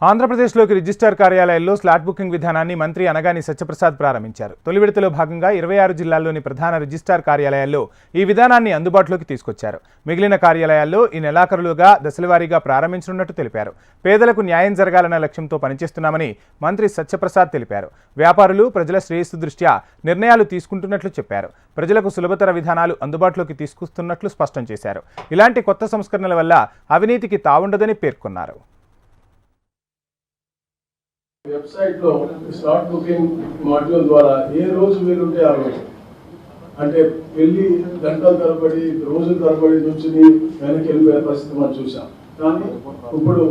ఆంధ్రప్రదేశ్లోకి registrar కార్యాలయాల్లో slot booking విధానాన్ని మంత్రి అనగాని సత్యప్రసాద్ ప్రారంభించారు. తొలి విడతలో భాగంగా 26 జిల్లాల్లోని ప్రధాన రిజిస్ట్రార్ కార్యాలయాల్లో ఈ విధానాన్ని అందుబాటులోకి తీసుకొచ్చారు. మిగిలిన కార్యాలయాల్లో ఈ నెలాఖరులుగా దశలవారీగా ప్రారంభించనున్నట్టు తెలిపారు. పేదలకు న్యాయం జరగాలన్న లక్ష్యంతో పనిచేస్తున్నామని మంత్రి సత్యప్రసాద్ తెలిపారు. వ్యాపారులు ప్రజల శ్రేయస్సు దృష్ట్యా నిర్ణయాలు తీసుకుంటున్నట్లు చెప్పారు. ప్రజలకు సులభతర విధానాలు అందుబాటులోకి తీసుకొస్తున్నట్లు స్పష్టం చేశారు. ఇలాంటి కొత్త సంస్కరణల వల్ల అవినీతికి తావుండదని పేర్కొన్నారు. వెబ్సైట్ లో స్లాట్ బుకింగ్ మాడ్యూల్ ద్వారా ఏ రోజు వీలుంటే ఆ రోజు, అంటే వెళ్ళి గంటల తరబడి రోజుల తరబడి నుంచి వెనక్కి వెళ్ళిపోయే పరిస్థితి మనం చూసాం. కానీ ఇప్పుడు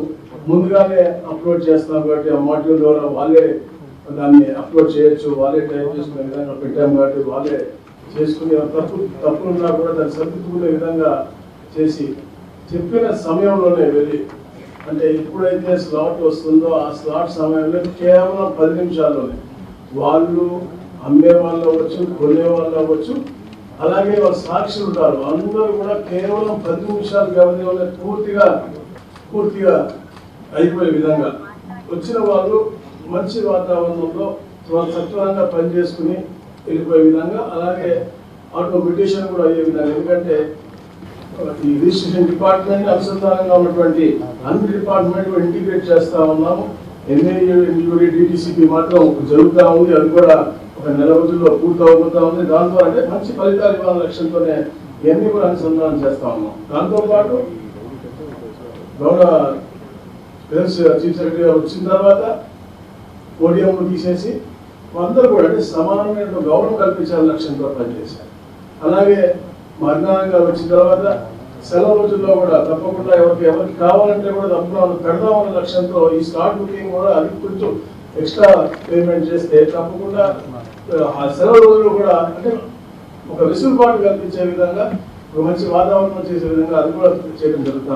ముందుగానే అప్లోడ్ చేస్తాం కాబట్టి ఆ మాడ్యూల్ ద్వారా వాళ్ళే దాన్ని అప్లోడ్ చేయొచ్చు, వాళ్ళే టైప్ చేసుకునే విధంగా పెట్టాం కాబట్టి వాళ్ళే చేసుకునే తప్పులున్నా కూడా దాన్ని సరిదిద్దుకునే విధంగా చేసి చెప్పిన సమయంలోనే వెళ్ళి, అంటే ఎప్పుడైతే స్లాట్ వస్తుందో ఆ స్లాట్ సమయంలో కేవలం 10 నిమిషాల్లోనే వాళ్ళు అమ్మే వాళ్ళు అవ్వచ్చు, కొనే వాళ్ళు అవ్వచ్చు, అలాగే వాళ్ళు సాక్షులు ఉంటారు, అందరూ కూడా కేవలం 10 నిమిషాల వ్యవధిలోనే పూర్తిగా అయిపోయే విధంగా వచ్చిన వాళ్ళు మంచి వాతావరణంలో వాళ్ళు సత్వరంగా పనిచేసుకుని వెళ్ళిపోయే విధంగా, అలాగే ఆటోమేటిషన్ కూడా అయ్యే విధంగా. ఎందుకంటే ఈ రిజిస్ట్రేషన్ డిపార్ట్మెంట్ అనుసంధానంగా ఉన్నటువంటి అన్ని డిపార్ట్మెంట్ ఇంటిగ్రేట్ చేస్తా ఉన్నాము. ఎన్ఐఏ డిటిసిపి మాత్రం జరుగుతూ ఉంది, అది కూడా ఒక నెల రోజుల్లో పూర్తి అవబోతా ఉంది. దాంతో అంటే మంచి ఫలితాలు ఇవ్వాలనే లక్ష్యంతోనే ఇవన్నీ కూడా అనుసంధానం చేస్తా ఉన్నాం. దాంతోపాటు గౌరవ చీఫ్ సెక్రటరీ గారు వచ్చిన తర్వాత పోడియం తీసేసి అందరూ కూడా అంటే సమానమైన గౌరవం కల్పించాలని లక్ష్యంతో పనిచేశారు. అలాగే మర్నాథ్ గారు వచ్చిన తర్వాత సెలవు రోజుల్లో కూడా తప్పకుండా ఎవరికి కావాలంటే కూడా తప్పకుండా పెడదామన్న లక్ష్యంతో ఈ స్లాట్ బుకింగ్ కూడా అది కొంచెం ఎక్స్ట్రా పేమెంట్ చేస్తే తప్పకుండా ఆ సెలవు రోజుల్లో కూడా అంటే ఒక వెసులుబాటు కల్పించే విధంగా, ఒక మంచి వాతావరణం చేసే విధంగా అది కూడా చేయడం జరుగుతుంది.